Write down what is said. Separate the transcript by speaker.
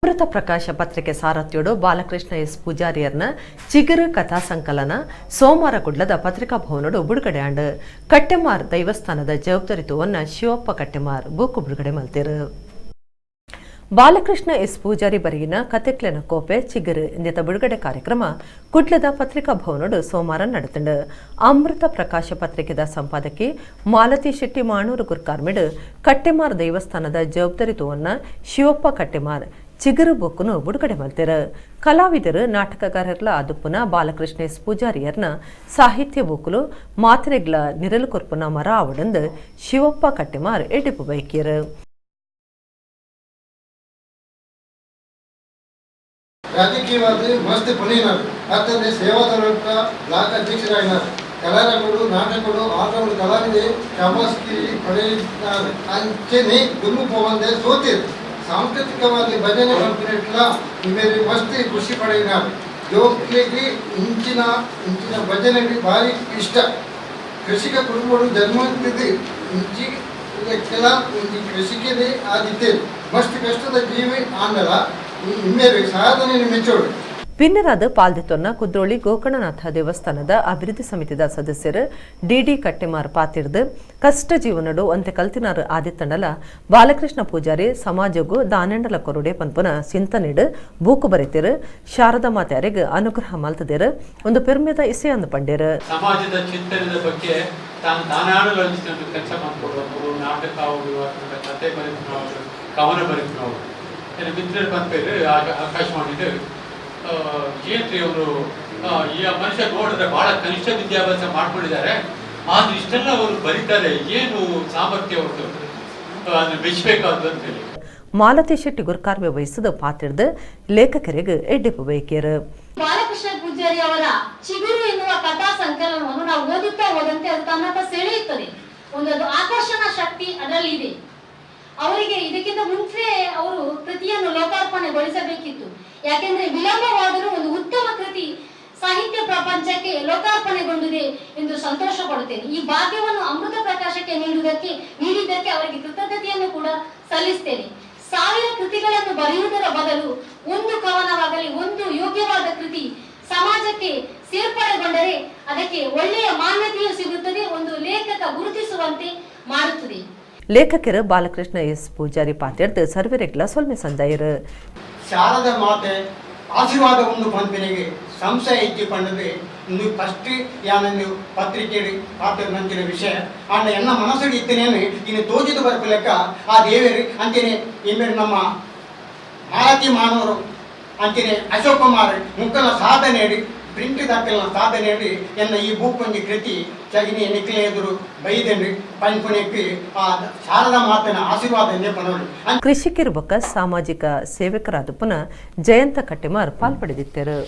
Speaker 1: ಅಮೃತ ಪ್ರಕಾಶ ಪತ್ರಿಕೆ ಸಾರಥ್ಯೋಡು ಬಾಲಕೃಷ್ಣ ಎಸ್ ಪೂಜಾರಿಯರ್ನ ಚಿಗುರು ಕಥಾ ಸಂಕಲನ ಸೋಮವಾರ ಕುಡ್ಲದ ಪತ್ರಿಕಾ ಭವನೋಡು ಬಿಡುಗಡೆ ಆಂಡ್ ಕಟ್ಟೆಮಾರ್ ದೈವಸ್ಥಾನದ ಜವಾಬ್ದಾರಿತ್ವವನ್ನು ಶಿವಪ್ಪ ಕಟ್ಟೆಮಾರ್ ಬೂಕು ಬಿಡುಗಡೆ ಮಲ್ತಿರು. ಬಾಲಕೃಷ್ಣ ಎಸ್ ಪೂಜಾರಿ ಬರೆಗಿನ ಕತೆಕ್ಲೆನ ಕೋಪೆ ಚಿಗುರು ಇಂದಿನ ಬಿಡುಗಡೆ ಕಾರ್ಯಕ್ರಮ ಕುಡ್ಲದ ಪತ್ರಿಕಾ ಭವನೋಡು ಸೋಮವಾರ ನಡೆತಂಡು. ಅಮೃತ ಪ್ರಕಾಶ ಪತ್ರಿಕೆದ ಸಂಪಾದಕಿ ಮಾಲತಿ ಶೆಟ್ಟಿ ಮಾಣೂರು ಗುರ್ಕಾರ್ಮಿಡ್ ಕಟ್ಟೆಮಾರ್ ದೈವಸ್ಥಾನದ ಜವಾಬ್ದಾರಿತ್ವವನ್ನು ಶಿವಪ್ಪ ಕಟ್ಟೆಮಾರ್ ಚಿಗುರು ಬುಕ್ಕನ್ನು ಬಿಡುಗಡೆ ಮಾಡ್ತಾರೆ. ಕಲಾವಿದರು ನಾಟಕಗಾರರ್ಲ ಆದುಪ್ಪುನ ಬಾಲಕೃಷ್ಣ ಎಸ್ ಪೂಜಾರಿಯರ್ನ ಸಾಹಿತ್ಯ ಬುಕ್ಕಲು ಮಾತ್ರೆಗ್ಲ ನಿರಲು ಕೊರ್ಪುನ ಮರ ಆವಡಂದು ಶಿವಪ್ಪ ಕಟ್ಟೆಮಾರ್ ಎಡಿಪು ಬೈಕಿಯರು.
Speaker 2: ರಾಜಕೀಯವಾಗಿ ಮಸ್ತ್ ಪುನೀನರು ಅರ್ಥದಲ್ಲಿ ಸೇವಾದಳಕ ಬ್ಲಾಕ್ ಅಧ್ಯಕ್ಷರಾಗಿದ್ದಾರೆ. ಕಲಾರಂಗಗಳು ನಾಟಕಗಳು ಆಟಗಳು ಕಲಾವಿದೆ ಶಬಾಸ್ಕಿ ಪಡೆಯಿದ್ದಾರೆ ಅಂಚೆನೆ ಗುರು ಪವಂದೆ ಸೋತಿರು. ಸಾಂಸ್ಕೃತಿಕವಾಗಿ ಭಜನೆ ಕಂಪನಿಗಳ ಇಮೇಲೆ ಮಸ್ತಿ ಖುಷಿ ಪಡೆಯಿದ್ದಾರೆ. ಜೋಕ್ಲಿಗೆ ಇಂಚಿನ ಭಜನೆಗೆ ಭಾರಿ ಇಷ್ಟ. ಕೃಷಿಕ ಕುಟುಂಬಗಳು ಜನ್ಮತಿದ್ದು ಇಂಚಿ ಕೆಲ ಕೃಷಿಕದೇ ಆದಿತ್ತೇವೆ. ಮಸ್ತ್ ಕಷ್ಟದ ಜೀವಿ ಆಂಡಲ ಇಮೇಲೆ ಸಾಧನೆ ಮೆಚ್ಚೋಡು.
Speaker 1: ಪಿನ್ನರಾದ ಪಾಲ್ದಿತ್ತೊನ್ನ ಕುದ್ರೋಳಿ ಗೋಕರ್ಣನಾಥ ದೇವಸ್ಥಾನದ ಅಭಿವೃದ್ಧಿ ಸಮಿತಿದ ಸದಸ್ಯರು ಡಿಡಿ ಕಟ್ಟೆಮಾರ್ ಪಾತಿರ್ದು ಕಷ್ಟ ಜೀವನಡು ಅಂತೆ ಕಲ್ತಿನಾರು ಆದಿತ್ತಂಡಲ ಬಾಲಕೃಷ್ಣ ಪೂಜಾರಿ ಸಮಾಜಗೂ ದಾನೆಂಡಲ ಕೊರುಡೆ ಪನ್ಪುನ ಚಿಂತನೆಡು ಬೂಕು ಬರೆತಿರು. ಶಾರದಾ ಮಾತೆಯರಿಗೆ ಅನುಗ್ರಹ ಮಲ್ತದೇರು ಒಂದು ಪೆರ್ಮೆದ ಇಸೆಯನ್ನು ಪಂಡೇರು.
Speaker 3: ಸಮಾಜದ ಚಿಂತನೆದ ಬಗ್ಗೆ ತಾನು ದಾನಾಡಲು ಹಂಚಿಕೊಂಡು ಕೆಲಸ ಮಾಡಿಕೊಡುವರು. ನಾಟಕ ಕತೆ ಬರೆದು ಕವನ ಬರೆದು ಮಿತ್ರರು ಬಂದ್ಪೇರು ಆಕಾಶವಾಣಿದು ಜಯಂತ್ರಿ ಅವರು ಈ ಮನುಷ್ಯ ನೋಡಿದ್ರೆ ಬಹಳ ಕನಿಷ್ಠ ವಿದ್ಯಾಭ್ಯಾಸ ಮಾಡ್ಕೊಂಡಿದ್ದಾರೆ, ಆದ್ರೆ ಇಷ್ಟೆಲ್ಲ ಅವರು ಬರೀತಾರೆ, ಏನು ಸಾಮರ್ಥ್ಯ ಅವ್ರದ್ದು, ಅದನ್ನ ಮೆಚ್ಚಬೇಕಾದ್ದು ಅಂತ ಹೇಳಿ
Speaker 1: ಮಾಲತಿ ಶೆಟ್ಟಿ ಗುರ್ಕಾರ್ಮೆ ವಹಿಸಿದ ಪಾತಿರ್ದು ಲೇಖಕರಿಗೆ ಎಡ್ಡಿಪು ಬೈಕಿಯರು.
Speaker 4: ಬಾಲಕೃಷ್ಣ ಪೂಜಾರಿ ಅವರ ಚಿಗುರು ಎನ್ನುವ ಕಥಾ ಸಂಕಲನವನ್ನು ನಾವು ಓದುತ್ತಾ ಹೋದಂತೆ ಅದು ತನ್ನತ್ತ ಸೆಳೆಯುತ್ತದೆ. ಒಂದು ಆಕರ್ಷಣಾ ಶಕ್ತಿ ಅದರಲ್ಲಿ ಇದೆ. ಅವರಿಗೆ ಇದಕ್ಕಿಂತ ಮುಂಚೆ ಅವರು ಕೃತಿಯನ್ನು ಲೋಕಾರ್ಪಣೆಗೊಳಿಸಬೇಕಿತ್ತು. ಯಾಕೆಂದ್ರೆ ವಿಳಂಬವಾದರೂ ಒಂದು ಉತ್ತಮ ಕೃತಿ ಸಾಹಿತ್ಯ ಪ್ರಪಂಚಕ್ಕೆ ಲೋಕಾರ್ಪಣೆಗೊಂಡಿದೆ ಎಂದು ಸಂತೋಷ ಪಡುತ್ತೇನೆ. ಈ ಭಾಗ್ಯವನ್ನು ಅಮೃತ ಪ್ರಕಾಶಕ್ಕೆ ನೀಡಿದ್ದಕ್ಕೆ ಅವರಿಗೆ ಕೃತಜ್ಞತೆಯನ್ನು ಕೂಡ ಸಲ್ಲಿಸ್ತೇನೆ. 1000 ಕೃತಿಗಳನ್ನು ಬರೆಯುವುದರ ಬದಲು ಒಂದು ಕವನವಾಗಲಿ, ಒಂದು ಯೋಗ್ಯವಾದ ಕೃತಿ ಸಮಾಜಕ್ಕೆ ಸೇರ್ಪಡೆಗೊಂಡರೆ ಅದಕ್ಕೆ ಒಳ್ಳೆಯ ಮಾನ್ಯತೆಯೂ ಸಿಗುತ್ತದೆ, ಒಂದು ಲೇಖಕ ಗುರುತಿಸುವಂತೆ ಮಾಡುತ್ತದೆ.
Speaker 1: ಲೇಖಕರು ಬಾಲಕೃಷ್ಣ ಎಸ್ ಪೂಜಾರಿ ಪಾತಿರ್ದು ಸರ್ವರೆಗ್ಲ ಸೊಲ್ಮೆ ಸಂದಾಯರು.
Speaker 5: ಶಾರದ ಮಾತೆ ಆಶೀರ್ವಾದ ಒಂದು ಪಂಪಿನಿಗೆ ಸಂಶಯ ಇಚ್ಚಿ ಪಂಡದೆ ಇಂದು ಫಸ್ಟ್ ಯಾನಂದು ಪತ್ರಿಕೆ ಪಾತ್ರ ನಂಚಿನ ವಿಷಯ ಅಂಡ ಎನ್ನ ಮನಸ್ಸಿಗೆ ಇತ್ತನೇನು ಇನ್ನು ತೋಜಿದು ಬರ್ಕು ಲೆಕ್ಕ ಆ ದೇವರು ಅಂಚನೆ ಇಮೇಲೆ ನಮ್ಮ ಮಾಲತಿ ಮಾನವರು ಅಂಚನೆ ಅಶೋಕ್ ಕುಮಾರ್ ಮುಕ್ಕಲ ಸಾಧನೆ ಪ್ರಿಂಟ್ ದಾಖಲಿನ ಸಾಧನೆ ಎನ್ನ ಈ ಬುಕ್ ಒಂದು ಕೃತಿ ಚಗಿನಿ ನಿಖಿಲ ಎದುರು ಬೈದಂಡು ಪಂಪುಣಕ್ಕೆ ಆ ಶಾರದಾ ಮಾತನ ಆಶೀರ್ವಾದ ಪಣೋಡು.
Speaker 1: ಕೃಷಿಕರ ಬೊಕ್ಕ ಸಾಮಾಜಿಕ ಸೇವಕರಾದ ಪುನಃ ಜಯಂತ ಕಟ್ಟೆಮಾರ್ ಪಾಲ್ಪಡೆದಿದ್ದರು.